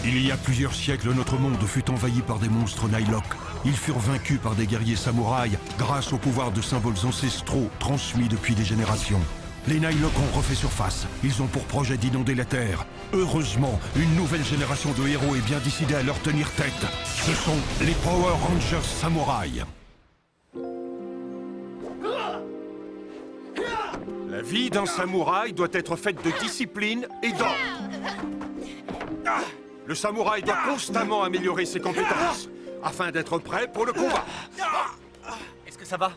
Il y a plusieurs siècles, notre monde fut envahi par des monstres Nihilok. Ils furent vaincus par des guerriers samouraïs grâce au pouvoir de symboles ancestraux transmis depuis des générations. Les Nihilok ont refait surface. Ils ont pour projet d'inonder la Terre. Heureusement, une nouvelle génération de héros est bien décidée à leur tenir tête. Ce sont les Power Rangers Samouraï. La vie d'un samouraï doit être faite de discipline et d'ordre. Le samouraï doit constamment améliorer ses compétences afin d'être prêt pour le combat. Est-ce que ça va?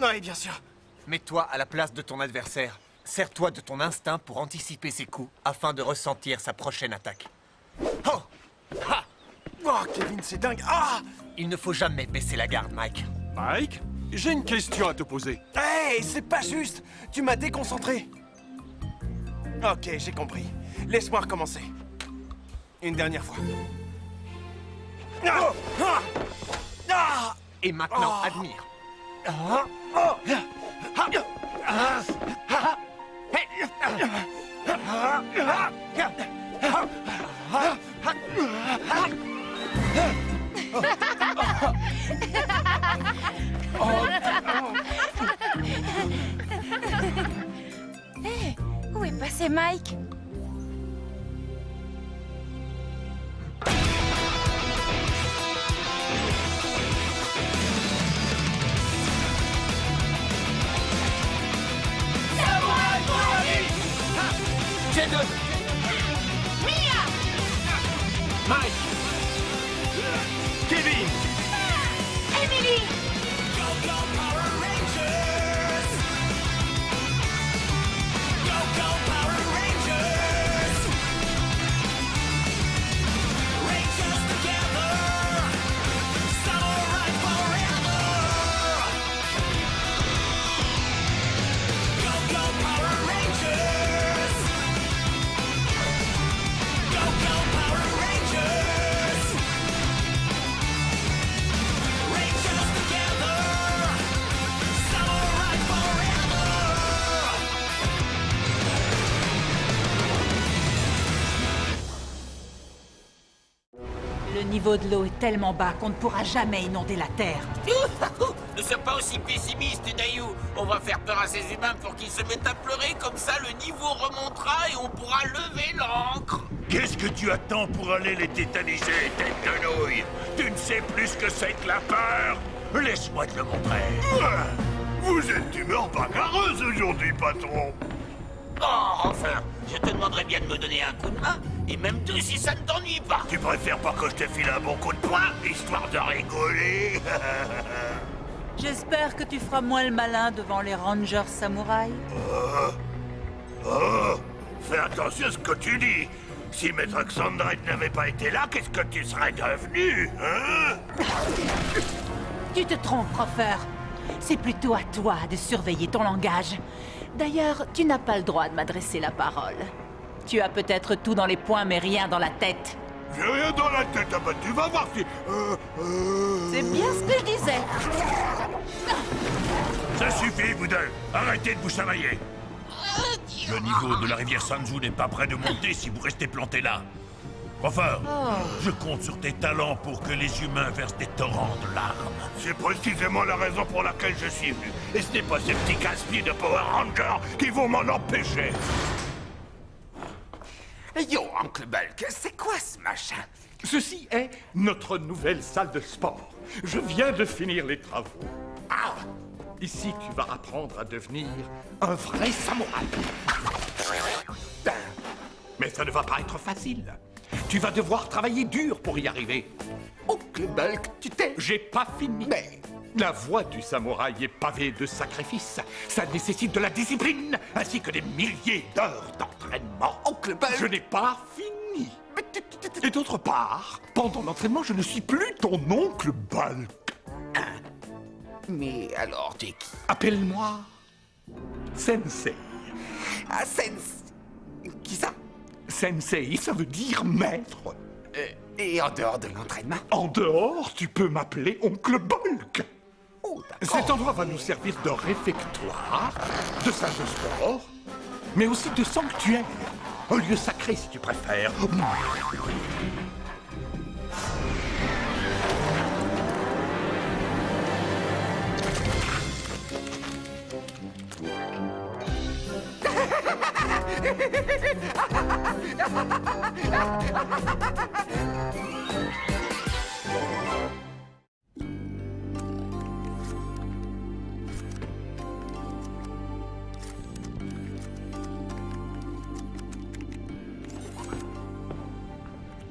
Oui, bien sûr. Mets-toi à la place de ton adversaire. Sers-toi de ton instinct pour anticiper ses coups afin de ressentir sa prochaine attaque. Oh! Ha! Oh, Kevin, c'est dingue. Ah! Il ne faut jamais baisser la garde, Mike. Mike, j'ai une question à te poser. Hey, c'est pas juste. Tu m'as déconcentré. Ok, j'ai compris. Laisse-moi recommencer. Une dernière fois. Ah! Ah! Ah! Et maintenant, admire. Hé, où est passé Mike? Jaden! Mia! Mike! Kevin! Emily! Le niveau de l'eau est tellement bas qu'on ne pourra jamais inonder la Terre. Ne sois pas aussi pessimiste, Dayu. On va faire peur à ces humains pour qu'ils se mettent à pleurer, comme ça le niveau remontera et on pourra lever l'ancre. Qu'est-ce que tu attends pour aller les tétaniser, tête de nouille? Tu ne sais plus ce que c'est que la peur? Laisse-moi te le montrer. Vous êtes d'humeur bagarreuse aujourd'hui, patron. Oh, enfin, je te demanderais bien de me donner un coup de main, et même deux si ça ne t'ennuie pas. Tu préfères pas que je te file un bon coup de poing, histoire de rigoler? J'espère que tu feras moins le malin devant les Rangers samouraïs. Oh, fais attention à ce que tu dis. Si Maître Xandred n'avait pas été là, qu'est-ce que tu serais devenu, hein? Tu te trompes, Crawford. C'est plutôt à toi de surveiller ton langage. D'ailleurs, tu n'as pas le droit de m'adresser la parole. Tu as peut-être tout dans les poings, mais rien dans la tête. J'ai rien dans la tête, ah bah tu vas voir si... C'est bien ce que je disais. Ça suffit, vous deux. Arrêtez de vous chamailler. Le niveau de la rivière Sanju n'est pas prêt de monter si vous restez plantés là. Crawford, je compte sur tes talents pour que les humains versent des torrents de larmes. C'est précisément la raison pour laquelle je suis venu. Et ce n'est pas ces petits casse-pieds de Power Rangers qui vont m'en empêcher. Yo, Oncle Bulk, c'est quoi ce machin? Ceci est notre nouvelle salle de sport. Je viens de finir les travaux. Ah! Ici, tu vas apprendre à devenir un vrai samouraï. Mais ça ne va pas être facile. Tu vas devoir travailler dur pour y arriver. Oncle Bulk, tu t'es... J'ai pas fini. Mais... La voie du samouraï est pavée de sacrifices. Ça nécessite de la discipline, ainsi que des milliers d'heures d'entraînement. Oncle Bulk... Je n'ai pas fini. Et d'autre part, pendant l'entraînement, je ne suis plus ton oncle Bulk. Mais alors, t'es qui? Appelle-moi Sensei. Ah, Sens... Qui ça? Sensei, ça veut dire maître. Et en dehors de l'entraînement? En dehors, tu peux m'appeler oncle Bulk. Oh, d'accord. Cet endroit va nous servir de réfectoire, de salle de sport, mais aussi de sanctuaire. un lieu sacré si tu préfères.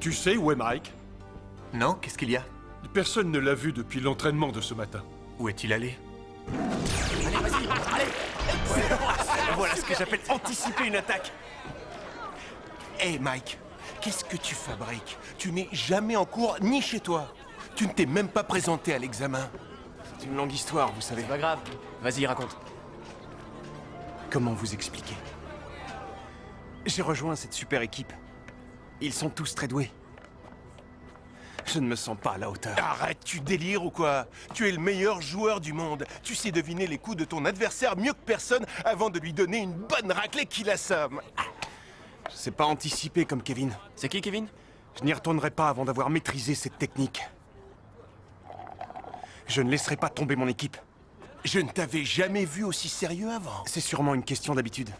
Tu sais où est Mike? Non, qu'est-ce qu'il y a? Personne ne l'a vu depuis l'entraînement de ce matin. Où est-il allé? Voilà ce que j'appelle anticiper une attaque. Hé Mike, qu'est-ce que tu fabriques? Tu n'es jamais en cours ni chez toi. Tu ne t'es même pas présenté à l'examen. C'est une longue histoire, vous savez. Pas grave. Vas-y, raconte. Comment vous expliquer? J'ai rejoint cette super équipe. Ils sont tous très doués. Je ne me sens pas à la hauteur. Arrête, tu délires ou quoi? Tu es le meilleur joueur du monde. Tu sais deviner les coups de ton adversaire mieux que personne avant de lui donner une bonne raclée qui l'assomme. Je sais pas anticiper comme Kevin. C'est qui, Kevin? Je n'y retournerai pas avant d'avoir maîtrisé cette technique. Je ne laisserai pas tomber mon équipe. Je ne t'avais jamais vu aussi sérieux avant. C'est sûrement une question d'habitude.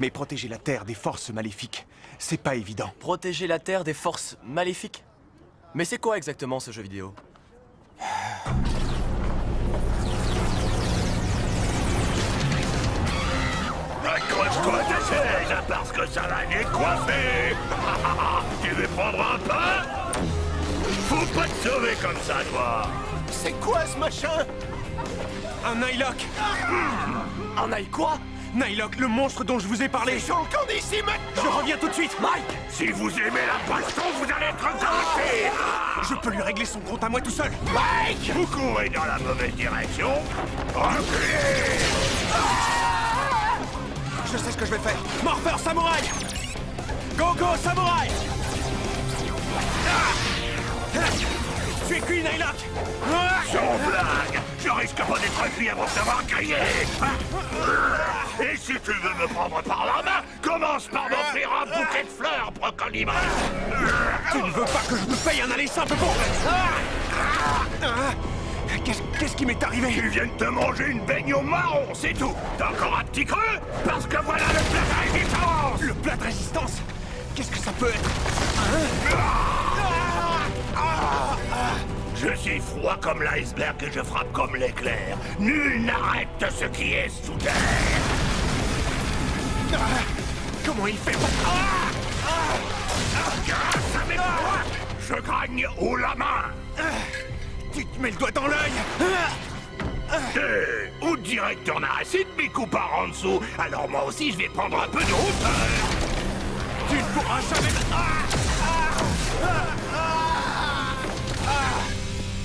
Mais protéger la Terre des forces maléfiques, c'est pas évident. Protéger la Terre des forces maléfiques? Mais c'est quoi exactement ce jeu vidéo? Accroche-toi ta chaise, parce que ça va décoiffer. Tu veux prendre un pain? Faut pas te sauver comme ça, toi. C'est quoi ce machin? Un Nylock. Un aïe quoi? Nylock, le monstre dont je vous ai parlé. J'en compte ici maintenant. Je reviens tout de suite. Mike! Si vous aimez la baston, vous allez être gâtés. Je peux lui régler son compte à moi tout seul. Mike! Vous courez dans la mauvaise direction. Reculez! Je sais ce que je vais faire. Morpheur samouraï! Go go samouraï! Tu es cuit, Nylock! Sans blague! Je risque pas d'être cuit avant de t'avoir crié! Et si tu veux me prendre par la main, commence par m'offrir un bouquet de fleurs, Brocolimus! Tu ne veux pas que je te paye un aller simple pour... Qu'est-ce qui m'est arrivé? Tu viens de te manger une baigne au marron, c'est tout! T'as encore un petit creux? Parce que voilà le plat de résistance! Le plat de résistance? Qu'est-ce que ça peut être? Je suis froid comme l'iceberg et je frappe comme l'éclair. Nul n'arrête ce qui est sous terre. Comment il fait pour... Grâce à mes doigts, je gagne haut la main. Tu te mets le doigt dans l'œil. Ou directeur narratif, mes coups par en dessous. Alors moi aussi, je vais prendre un peu de hauteur. Tu ne pourras jamais...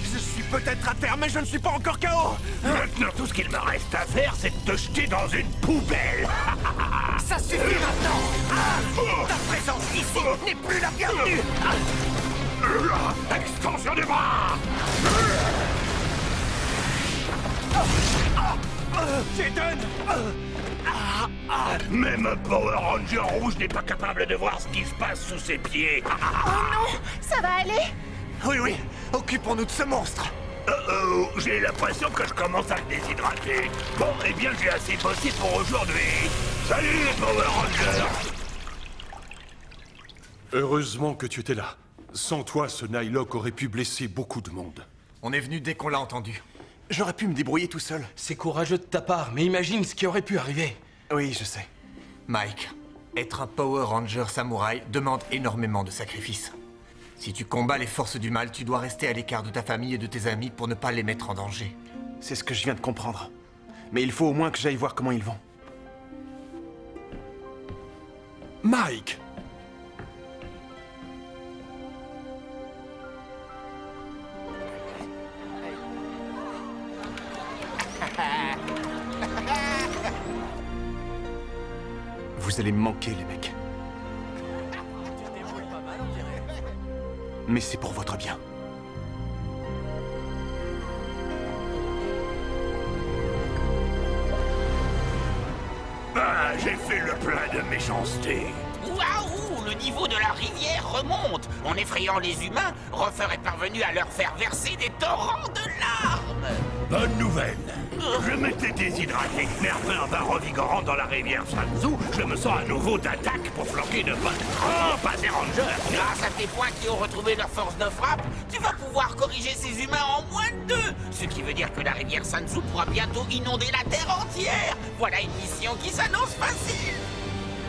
Je suis peut-être à terre, mais je ne suis pas encore KO. Maintenant, tout ce qu'il me reste à faire, c'est de te jeter dans une poubelle. Ça suffit maintenant. Ta présence ici n'est plus la bienvenue. Extension du bras. Jaden. Même un Power Ranger rouge n'est pas capable de voir ce qui se passe sous ses pieds. Oh non, ça va aller? Oui, oui, occupons-nous de ce monstre. J'ai l'impression que je commence à me déshydrater. Bon, eh bien, j'ai assez bossé pour aujourd'hui. Salut les Power Rangers. Heureusement que tu étais là. Sans toi, ce Nylock aurait pu blesser beaucoup de monde. On est venu dès qu'on l'a entendu. J'aurais pu me débrouiller tout seul. C'est courageux de ta part, mais imagine ce qui aurait pu arriver. Oui, je sais. Mike, être un Power Ranger samouraï demande énormément de sacrifices. Si tu combats les forces du mal, tu dois rester à l'écart de ta famille et de tes amis pour ne pas les mettre en danger. C'est ce que je viens de comprendre. Mais il faut au moins que j'aille voir comment ils vont. Mike! Vous allez me manquer, les mecs. Mais c'est pour votre bien. Ah, j'ai fait le plein de méchanceté. Waouh! le niveau de la rivière remonte. En effrayant les humains, Rofer est parvenu à leur faire verser des torrents de larmes. Bonne nouvelle. Je m'étais déshydraté, mais après un bain revigorant dans la rivière Sanzu, je me sens à nouveau d'attaque pour flanquer de bonnes trempes à ces rangers. Grâce à tes points qui ont retrouvé leur force de frappe, tu vas pouvoir corriger ces humains en moins de 2. Ce qui veut dire que la rivière Sanzu pourra bientôt inonder la Terre entière. Voilà une mission qui s'annonce facile.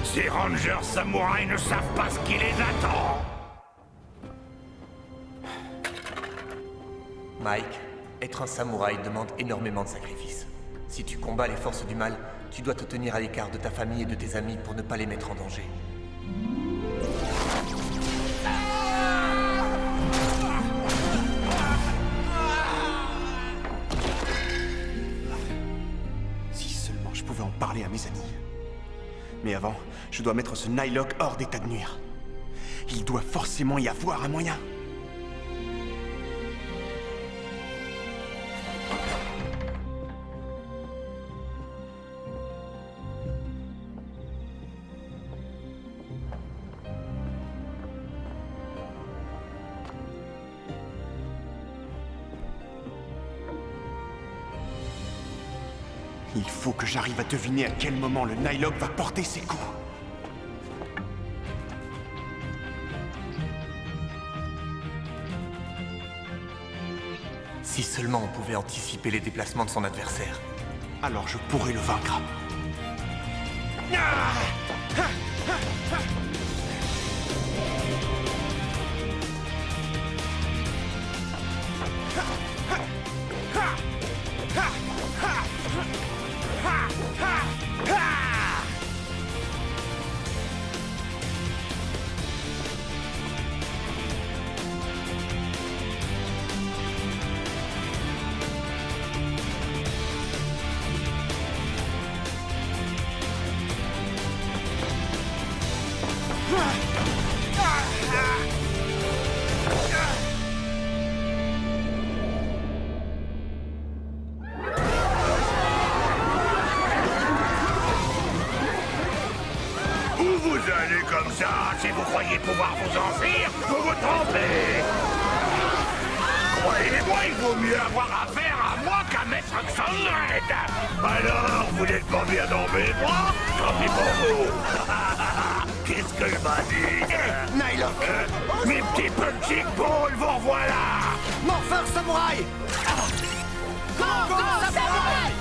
Ces rangers samouraïs ne savent pas ce qui les attend. Mike, être un samouraï demande énormément de sacrifices. Si tu combats les forces du mal, tu dois te tenir à l'écart de ta famille et de tes amis pour ne pas les mettre en danger. Si seulement je pouvais en parler à mes amis. Mais avant, je dois mettre ce Nightlock hors d'état de nuire. Il doit forcément y avoir un moyen. Il faut que j'arrive à deviner à quel moment le Nightlock va porter ses coups. Si seulement on pouvait anticiper les déplacements de son adversaire. Alors je pourrais le vaincre. Où vous allez comme ça? Si vous croyez pouvoir vous enfuir, vous vous trompez. Croyez-moi, il vaut mieux avoir affaire à moi qu'à Maître Xandred. Alors, vous n'êtes pas bien dans mes bras? Tant pis pour vous. Qu'est-ce que je m'en dis? Nightlock! Mes petits punching balls, vous revoilà! Morpher Samouraï! Go, go, samouraï!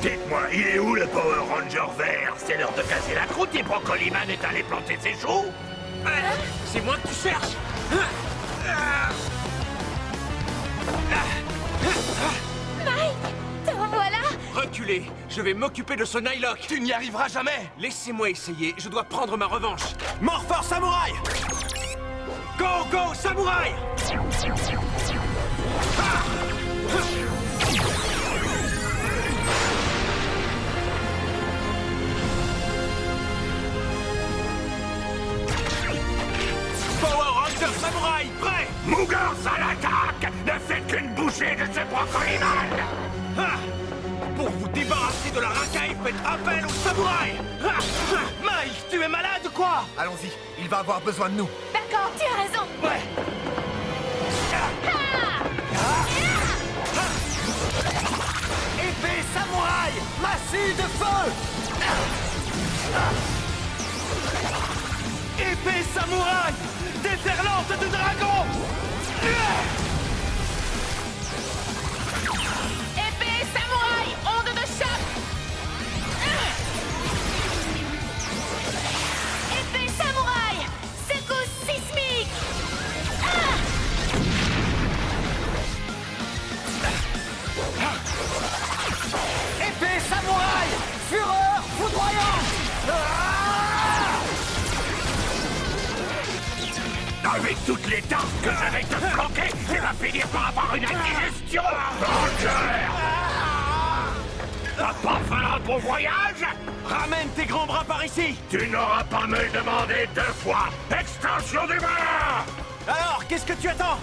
Dites-moi, il est où le Power Ranger vert? C'est l'heure de casser la croûte et Brocoliman est allé planter ses choux. C'est moi que tu cherches! Mike, te revoilà. Reculez, je vais m'occuper de ce Nightlock. Tu n'y arriveras jamais. Laissez-moi essayer, je dois prendre ma revanche. Morpher Samouraï! Go, go, Samouraï! Power Ranger Samouraï, prêt! Mougars à l'attaque! Ne faites qu'une bouchée de ce Brocoliman! Ah! Pour vous débarrasser de la racaille, faites appel au samouraï! Ah! Ah! Mike, tu es malade, quoi? Allons-y, il va avoir besoin de nous. D'accord, tu as raison. Ouais! Épée samouraï! Massue de feu! Épée samouraï déferlante de dragon. Épée samouraï, onde de choc. Épée samouraï, secousse sismique. Épée samouraï fureur foudroyante. Avec toutes les dents que je vais te flanquer, tu vas finir par avoir une indigestion. Ranger! T'as pas fait un bon voyage? Ramène tes grands bras par ici. Tu n'auras pas à me le demander 2 fois. Extension du bras! Alors, qu'est-ce que tu attends?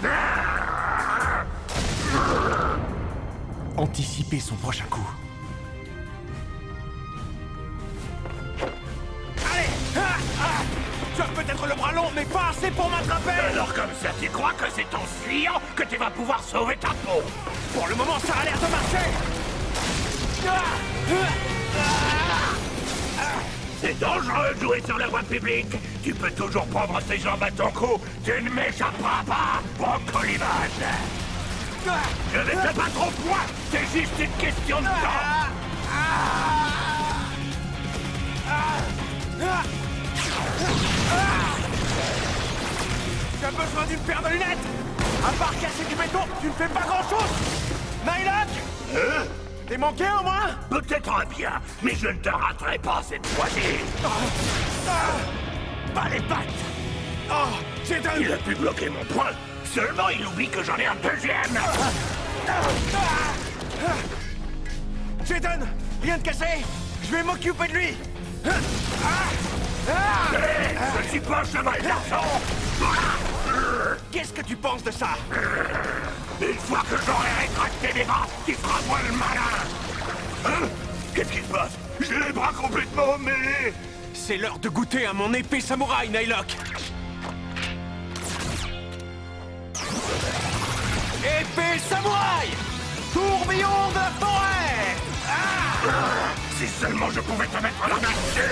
Anticiper son prochain coup. Allez! Tu as peut-être le bras long, mais pas assez pour m'attraper! Alors comme ça, tu crois que c'est en fuyant que tu vas pouvoir sauver ta peau? Pour le moment, ça a l'air de marcher! C'est dangereux de jouer sur la voie publique. Tu peux toujours prendre tes jambes à ton cou. Tu ne m'échapperas pas, Brocoliman. Je vais te battre au poing. C'est juste une question de temps. Tu as besoin d'une paire de lunettes! À part casser du béton, tu ne fais pas grand-chose! Nylock! T'es manqué au moins? Peut-être bien, mais je ne te raterai pas cette fois-ci. Pas les pattes! Oh, Jaden! Il a pu bloquer mon poing. Seulement, il oublie que j'en ai un deuxième. Jaden! Rien de cassé! Je vais m'occuper de lui! Je suis pas un cheval d'argent. Qu'est-ce que tu penses de ça? Une fois que j'aurai rétracté les bras, tu feras moins le malin. Hein? Qu'est-ce qui se passe? J'ai les bras complètement mêlés. C'est l'heure de goûter à mon épée samouraï, Nylock! Épée samouraï! Tourbillon de la forêt! Si seulement je pouvais te mettre la main dessus.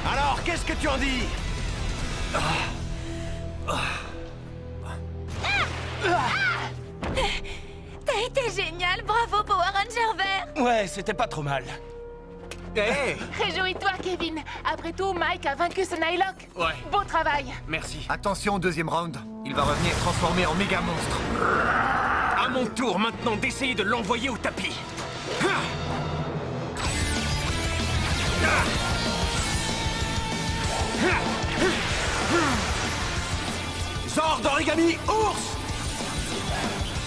Alors, qu'est-ce que tu en dis? T'as été génial, bravo Power Ranger vert. Ouais, c'était pas trop mal. Hé! Réjouis-toi, Kevin. Après tout, Mike a vaincu ce Nylock. Ouais. Beau travail. Merci. Attention au deuxième round. Il va revenir transformé en méga monstre. À mon tour maintenant d'essayer de l'envoyer au tapis. Zord origami ours!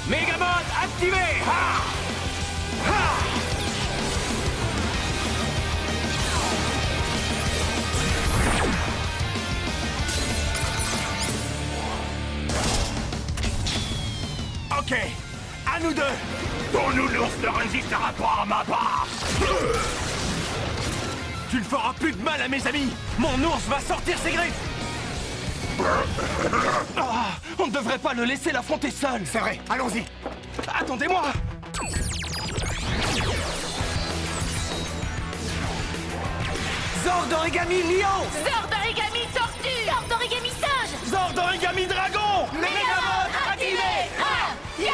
Megamode activé! Ok, à nous deux! Ton nounours ne résistera pas à ma barre. Tu ne feras plus de mal à mes amis! Mon ours va sortir ses griffes! On ne devrait pas le laisser l'affronter seul! C'est vrai, allons-y. Attendez-moi! Zord origami lion! Zord origami tortue. Zord origami singe. Zord origami dragon! Megamode activé. Ya.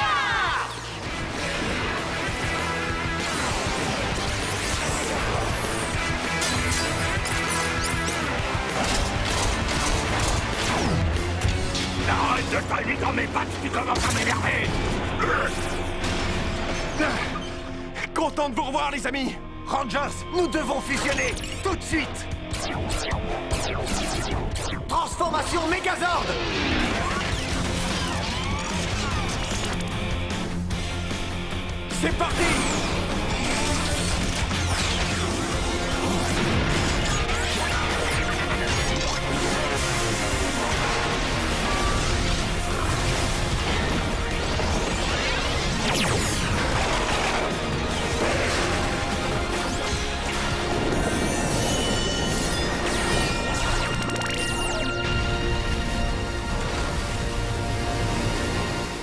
Arrête de tailler dans mes pattes, tu commences à m'énerver. Content de vous revoir, les amis! Rangers, nous devons fusionner tout de suite. Transformation Megazord. C'est parti!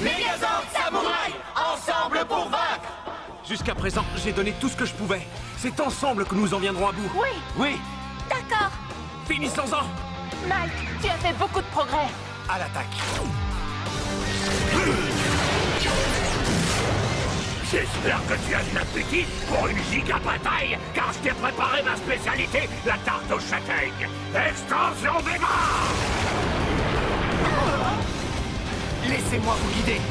Megazord samouraï, ensemble pour vaincre. Jusqu'à présent, j'ai donné tout ce que je pouvais. C'est ensemble que nous en viendrons à bout. Oui. Oui, Finissons-en! Mike, tu as fait beaucoup de progrès. À l'attaque. J'espère que tu as de l'appétit pour une giga bataille, car je t'ai préparé ma spécialité, la tarte aux châtaignes. Extension des bras! Laissez-moi vous guider.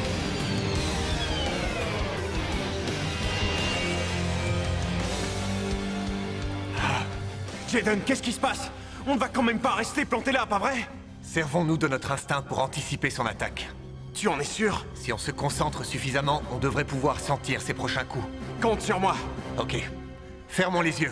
Jaden, qu'est-ce qui se passe? On ne va quand même pas rester planté là, pas vrai? Servons-nous de notre instinct pour anticiper son attaque. Tu en es sûr? Si on se concentre suffisamment, on devrait pouvoir sentir ses prochains coups. Compte sur moi. Ok. Fermons les yeux.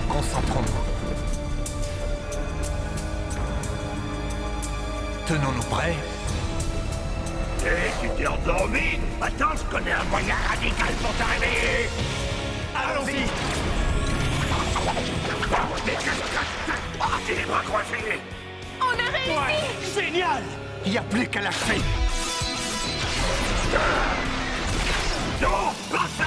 Concentrons-nous. Tenons-nous prêts. Et tu t'es endormi? Attends, je connais un moyen radical pour te réveiller. Allons-y! Ah, t'es les bras croisés. On a réussi. Ouais, génial! Il n'y a plus qu'à lâcher. Non, pas ça!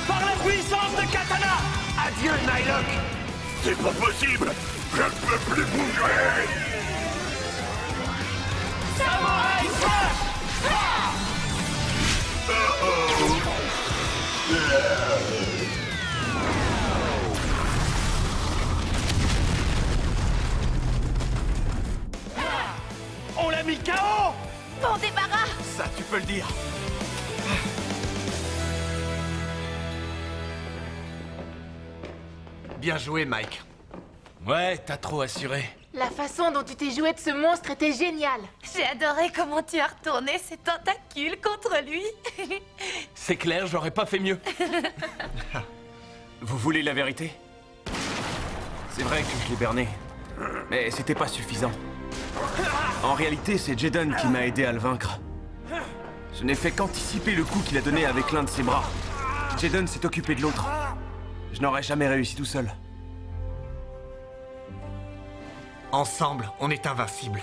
Par la puissance de Katana! Adieu, Nylock. C'est pas possible! Je ne peux plus bouger! Samurai Slash! On l'a mis KO! Bon débarras. Ça, tu peux le dire. Bien joué, Mike. Ouais, t'as trop assuré. La façon dont tu t'es joué de ce monstre était géniale. J'ai adoré comment tu as retourné ces tentacules contre lui. C'est clair, j'aurais pas fait mieux. Vous voulez la vérité? C'est vrai que je l'ai berné. Mais c'était pas suffisant. En réalité, c'est Jaden qui m'a aidé à le vaincre. Je n'ai fait qu'anticiper le coup qu'il a donné avec l'un de ses bras. Jaden s'est occupé de l'autre. Je n'aurais jamais réussi tout seul. Ensemble, on est invincible.